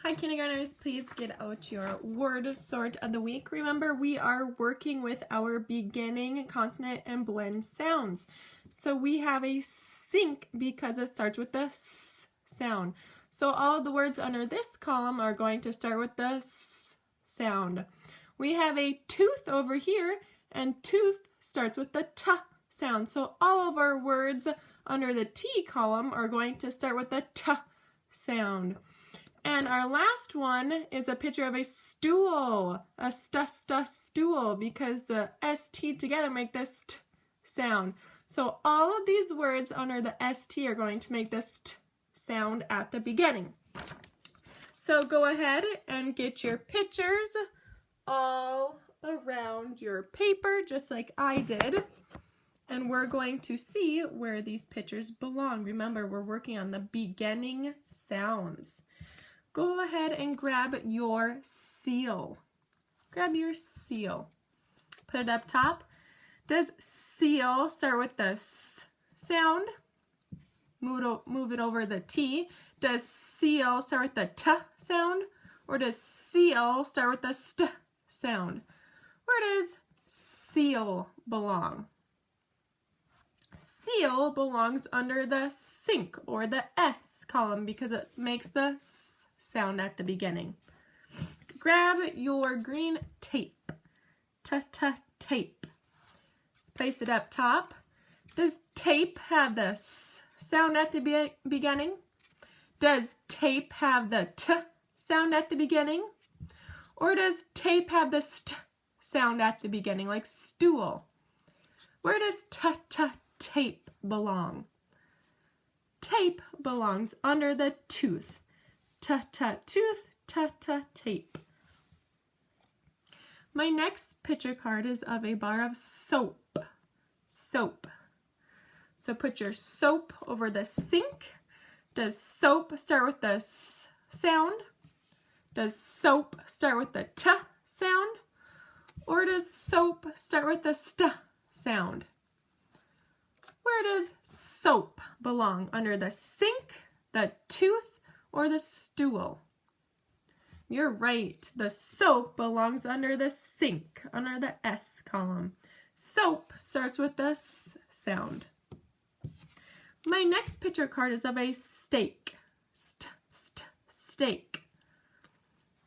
Hi kindergartners, please get out your word sort of the week. Remember, we are working with our beginning consonant and blend sounds. So we have a sink because it starts with the S sound. So all of the words under this column are going to start with the S sound. We have a tooth over here, and tooth starts with the T sound. So all of our words under the T column are going to start with the T sound. And our last one is a picture of a stool, a stool, because the ST together make this T sound. So all of these words under the ST are going to make this T sound at the beginning. So go ahead and get your pictures all around your paper, just like I did. And we're going to see where these pictures belong. Remember, we're working on the beginning sounds. Go ahead and grab your seal. Grab your seal. Put it up top. Does seal start with the S sound? Move it over the T. Does seal start with the T sound? Or does seal start with the ST sound? Where does seal belong? Seal belongs under the sink or the S column because it makes the S sound at the beginning. Grab your green tape. Tape. Place it up top. Does tape have the S sound at the beginning? Does tape have the T sound at the beginning? Or does tape have the ST sound at the beginning, like stool? Where does tape belong? Tape belongs under the tooth. Tooth, tape. My next picture card is of a bar of soap. Soap. So put your soap over the sink. Does soap start with the S sound? Does soap start with the T sound? Or does soap start with the ST sound? Where does soap belong? Under the sink, the tooth, or the stool? You're right. The soap belongs under the sink, under the S column. Soap starts with the S sound. My next picture card is of a steak. Steak.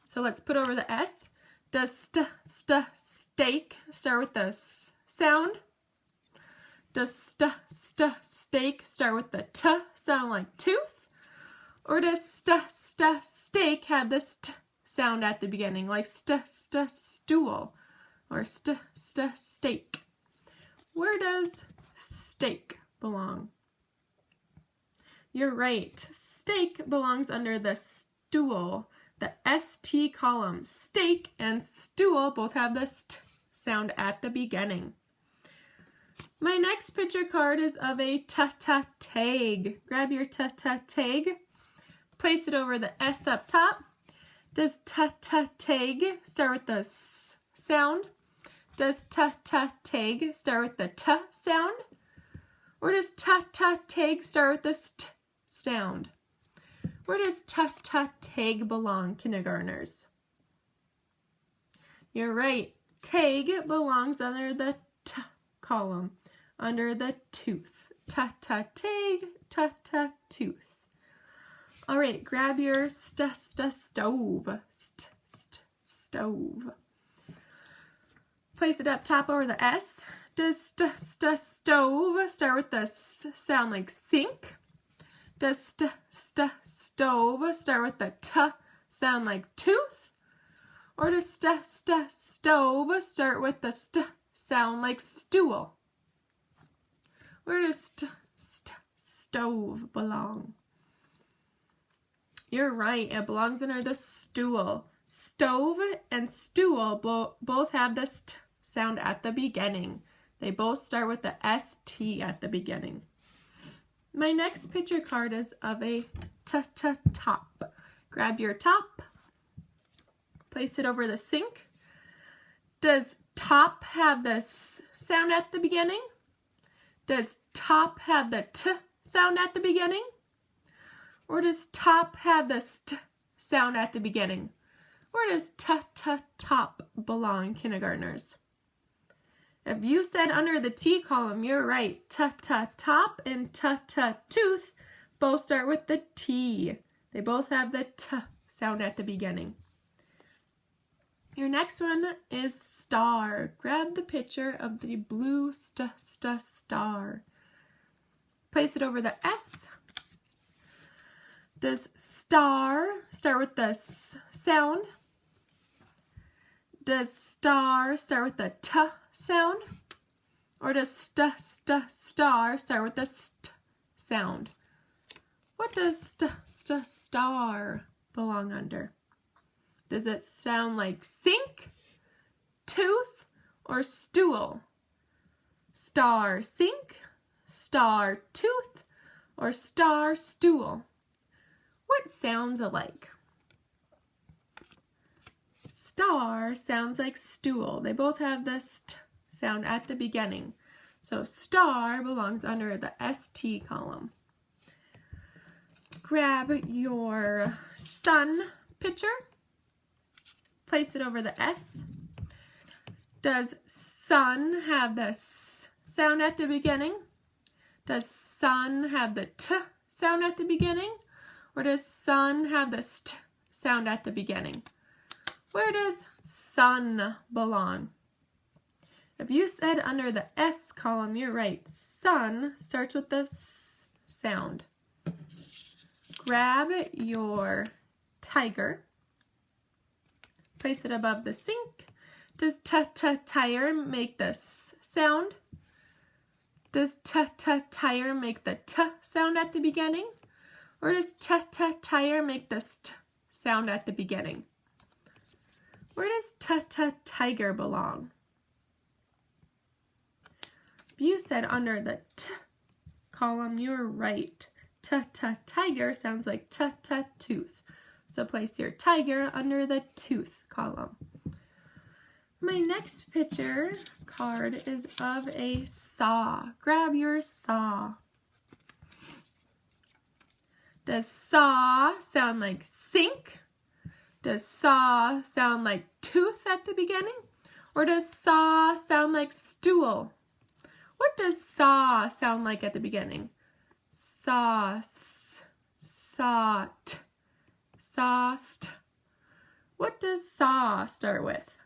So let's put over the S. Does steak start with the S sound? Does steak start with the T sound like tooth? Or does steak have the st sound at the beginning, like stool or steak? Where does steak belong? You're right. Steak belongs under the stool, the ST column. Steak and stool both have the st sound at the beginning. My next picture card is of a tag. Grab your tag. Place it over the S up top. Does tag start with the S sound? Does tag start with the T sound? Or does tag start with the ST sound? Where does tag belong, kindergartners? You're right. Tag belongs under the T column, under the tooth. Tag, tooth. All right, grab your stove. Stove. Place it up top over the S. Does stove start with the S sound like sink? Does stove start with the T sound like tooth? Or does stove start with the st sound like stool? Where does stove belong? You're right, it belongs under the stool. Stove and stool both have the st sound at the beginning. They both start with the ST at the beginning. My next picture card is of a top. Grab your top. Place it over the sink. Does top have the S sound at the beginning? Does top have the T sound at the beginning? Or does top have the st sound at the beginning? Where does top belong, kindergartners? If you said under the T column, you're right. Top and tooth both start with the T. They both have the T sound at the beginning. Your next one is star. Grab the picture of the blue star. Place it over the S. Does star start with the S sound? Does star start with the T sound? Or does star start with the st sound? What does star belong under? Does it sound like sink, tooth, or stool? Star sink, star tooth, or star stool? What sounds alike? Star sounds like stool. They both have the st sound at the beginning. So star belongs under the ST column. Grab your sun picture. Place it over the S. Does sun have the S sound at the beginning? Does sun have the T sound at the beginning? Or does sun have the st sound at the beginning? Where does sun belong? If you said under the S column, you're right. Sun starts with the S sound. Grab your tiger. Place it above the sink. Does tire make the S sound? Does tire make the T sound at the beginning? Or does tire make the st sound at the beginning? Where does tiger belong? If you said under the T column, you're right. Tiger sounds like tooth. So place your tiger under the tooth column. My next picture card is of a saw. Grab your saw. Does saw sound like sink? Does saw sound like tooth at the beginning? Or does saw sound like stool? What does saw sound like at the beginning? Saw, sawt, sawst. What does saw start with?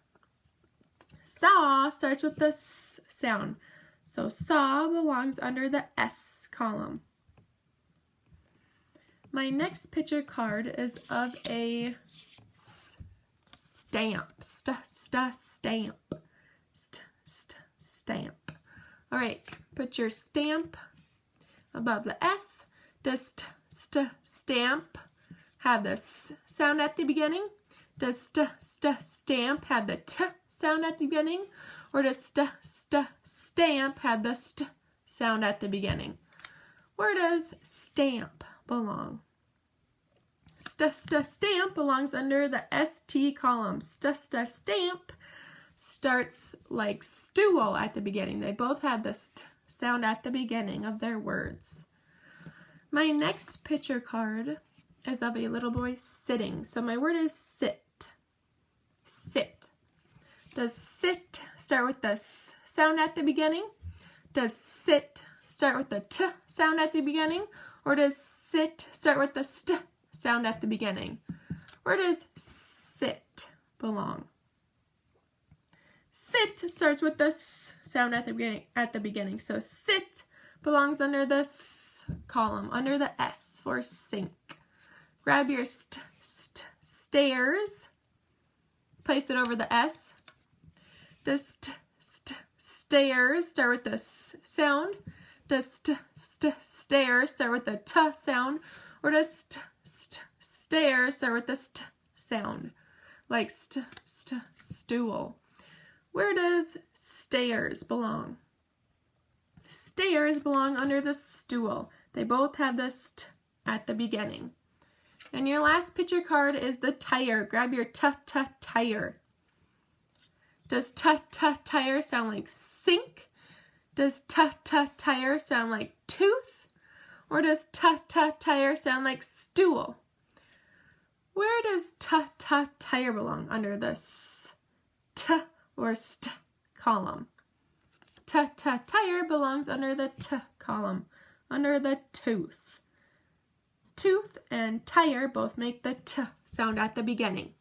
Saw starts with the S sound. So saw belongs under the S column. My next picture card is of a stamp. Stamp. All right, put your stamp above the S. Does stamp have the S sound at the beginning? Does stamp have the T sound at the beginning? Or does stamp have the st sound at the beginning? Where does stamp belong? Stamp belongs under the ST column. Stamp starts like stool at the beginning. They both have the st sound at the beginning of their words. My next picture card is of a little boy sitting. So my word is sit. Sit. Does sit start with the S sound at the beginning? Does sit start with the T sound at the beginning? Or does sit start with the st sound at the beginning? Where does sit belong? Sit starts with the S sound at the beginning. So sit belongs under the S column, under the S for sink. Grab your stairs. Place it over the S. Does stairs start with the S sound? Does stairs start with the T sound? Or does stairs start with the st sound? Like stool. Where does stairs belong? Stairs belong under the stool. They both have the st at the beginning. And your last picture card is the tire. Grab your tire. Does tire sound like sink? Does tire sound like tooth? Or does tire sound like stool? Where does tire belong? Under the s, t, or st column. Tire belongs under the t column, under the tooth. Tooth and tire both make the t sound at the beginning.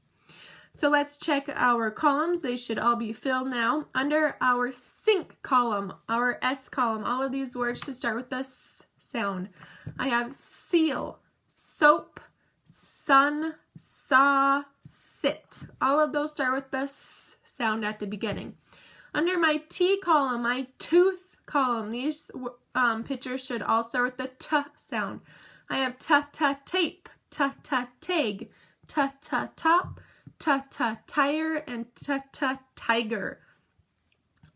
So let's check our columns. They should all be filled now. Under our sink column, our S column, all of these words should start with the S sound. I have seal, soap, sun, saw, sit. All of those start with the S sound at the beginning. Under my T column, my tooth column, these pictures should all start with the T sound. I have tape, tag, top, tire, and tiger.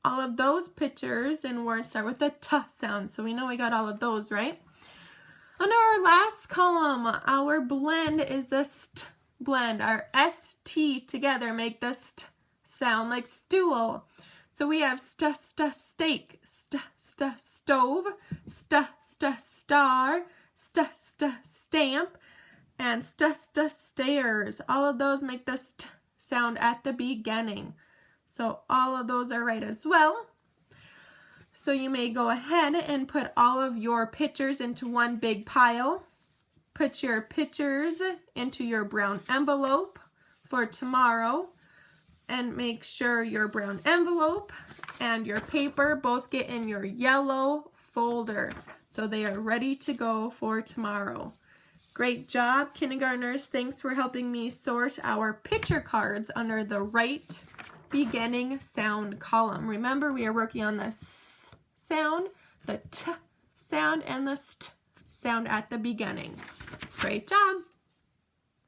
All of those pictures and words start with the T sound, so we know we got all of those, right? Under our last column, our blend is the st blend. Our ST together make the st sound like stool. So we have steak, stove, star, stamp, and stairs. All of those make the st sound at the beginning. So all of those are right as well. So you may go ahead and put all of your pictures into one big pile. Put your pictures into your brown envelope for tomorrow. And make sure your brown envelope and your paper both get in your yellow folder so they are ready to go for tomorrow. Great job, kindergartners. Thanks for helping me sort our picture cards under the right beginning sound column. Remember, we are working on the S sound, the T sound, and the ST sound at the beginning. Great job.